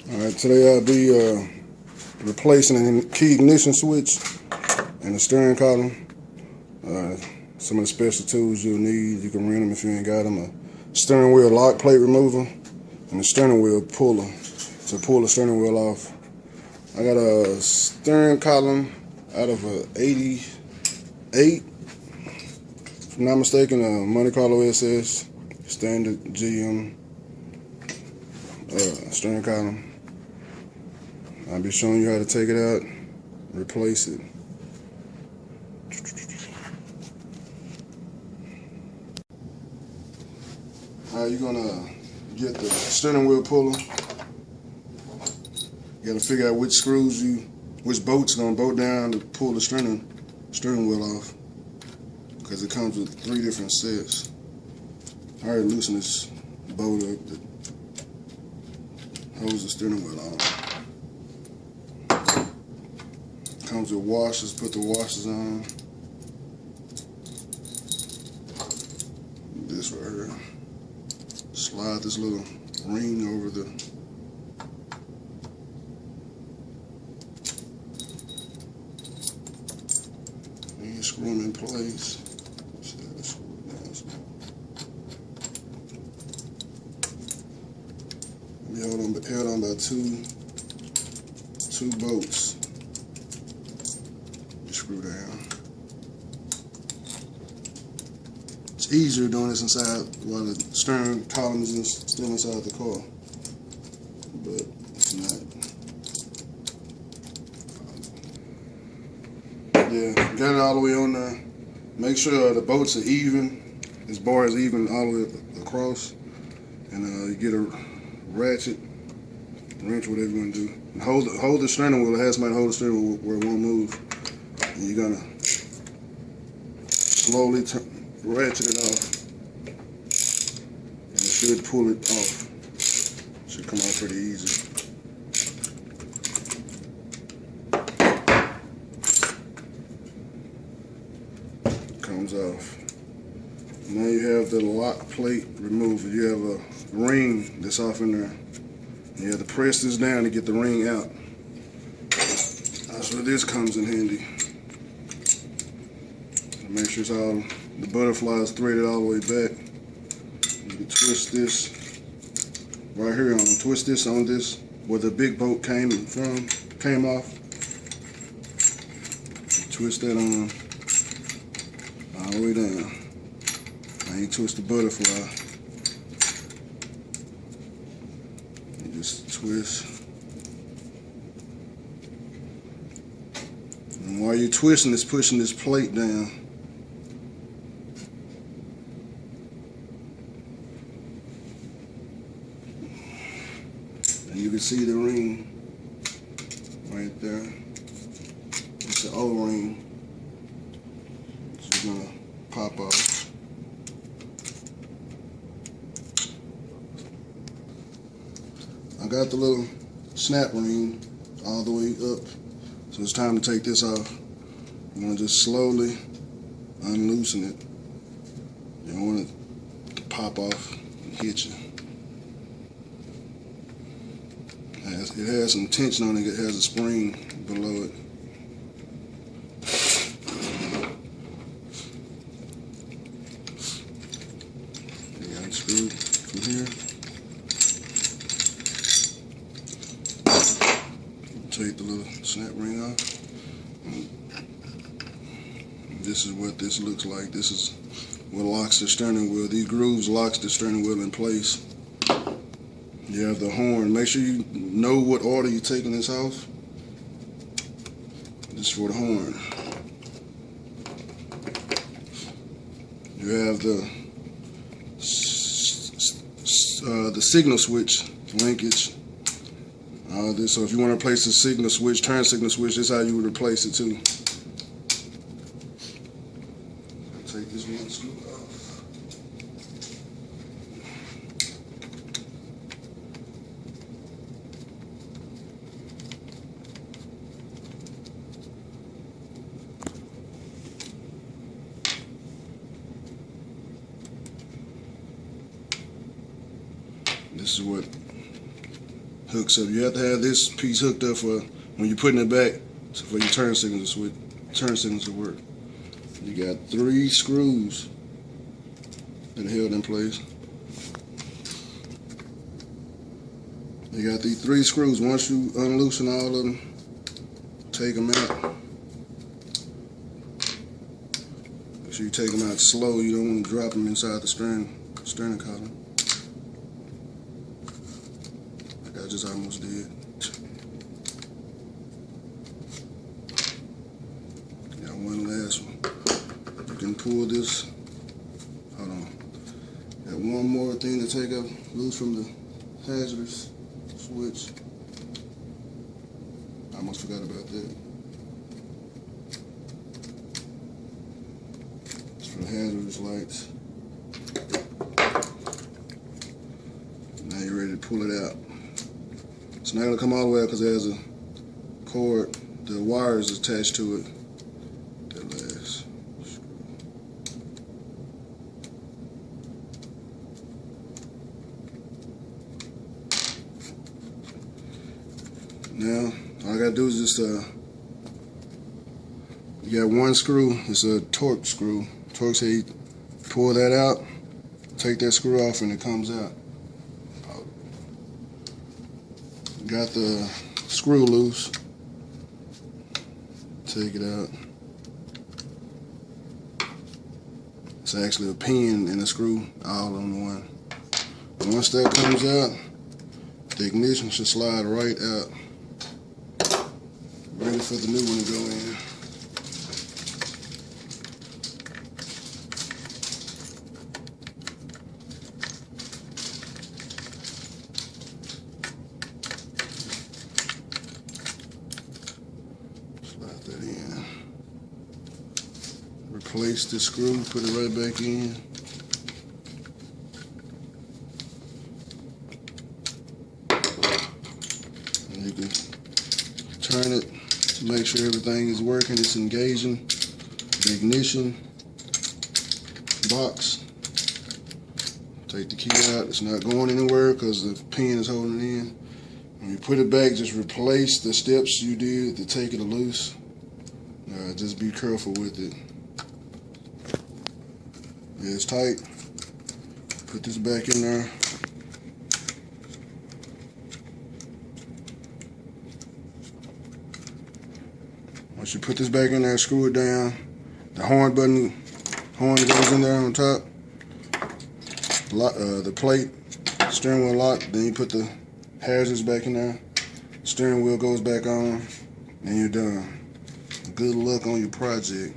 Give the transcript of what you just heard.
Alright, today I'll be replacing the key ignition switch and the steering column. Some of the special tools you'll need, you can rent them if you ain't got them. A steering wheel lock plate remover and a steering wheel puller to pull the steering wheel off. I got a steering column out of a 88, if I'm not mistaken, a Monte Carlo SS, standard GM steering column. I'll be showing you how to take it out, replace it. Alright, you're gonna get the steering wheel puller. You gotta figure out which bolt's gonna bolt down to pull the steering wheel off, because it comes with 3 different sets. I already loosened this bolt up that holds the steering wheel on. Comes with washers, put the washers on. This right here. Slide this little ring over the and screw them in place. Be held on by two bolts. Screw down. It's easier doing this inside while the steering column is still inside the car, but it's not. Yeah, got it all the way on there. Make sure the bolts are even. This bar is even all the way across, and you get a ratchet, wrench, whatever you want to do, and hold the steering wheel. It has somebody hold the steering wheel where it won't move. And you're gonna slowly ratchet it off, and it should pull it off. Should come out pretty easy. Comes off. Now you have the lock plate remover. You have a ring that's off in there. You have to press this down to get the ring out. That's where this comes in handy. Make sure it's all, the butterfly is threaded all the way back. You can twist this right here on, twist this on this where the big bolt came off. Twist that on all the way down. Now you twist the butterfly. You just twist. And while you're twisting, it's pushing this plate down. And you can see the ring right there. It's an O-ring. It's gonna pop off. I got the little snap ring all the way up, so it's time to take this off. You want to just slowly unloosen it. You don't want it to pop off and hit you. It has some tension on it. It has a spring below it. You unscrew from here. Take the little snap ring off. This is what this looks like. This is what locks the steering wheel. These grooves locks the steering wheel in place. You have the horn. Make sure you know what order you're taking this off. This is for the horn. You have the signal switch linkage. So if you want to replace the signal switch, turn signal switch, this is how you would replace it too. Take this one screw off. This is what hooks up. You have to have this piece hooked up for when you're putting it back, so for your turn signals to work. You got 3 screws that are held in place. You got these 3 screws. Once you unloosen all of them, take them out. Make sure you take them out slow. You don't want to drop them inside the stern column. Like I just almost did. Got one last one. You can pull this. Hold on. Got one more thing to take up loose from the hazardous switch. I almost forgot about that. It's for the hazardous lights. Now you're ready to pull it out. It's not going to come all the way out because it has a cord. The wire is attached to it. That last screw. Now, all I got to do is just, you got one screw. It's a torque screw. Torque say you pull that out, take that screw off, and it comes out. Got the screw loose. Take it out. It's actually a pin and a screw all on one. And once that comes out, the ignition should slide right out. Ready for the new one to go in. Slide that in. Replace the screw, put it right back in. And you can turn it to make sure everything is working. It's engaging the ignition box. Take the key out. It's not going anywhere because the pin is holding it in. When you put it back, just replace the steps you did to take it loose. Just be careful with it. Yeah, it's tight. Put this back in there. Once you put this back in there, screw it down. The horn goes in there on top. The plate, steering wheel lock. Then you put the hazards back in there. Steering wheel goes back on, and you're done. Good luck on your project.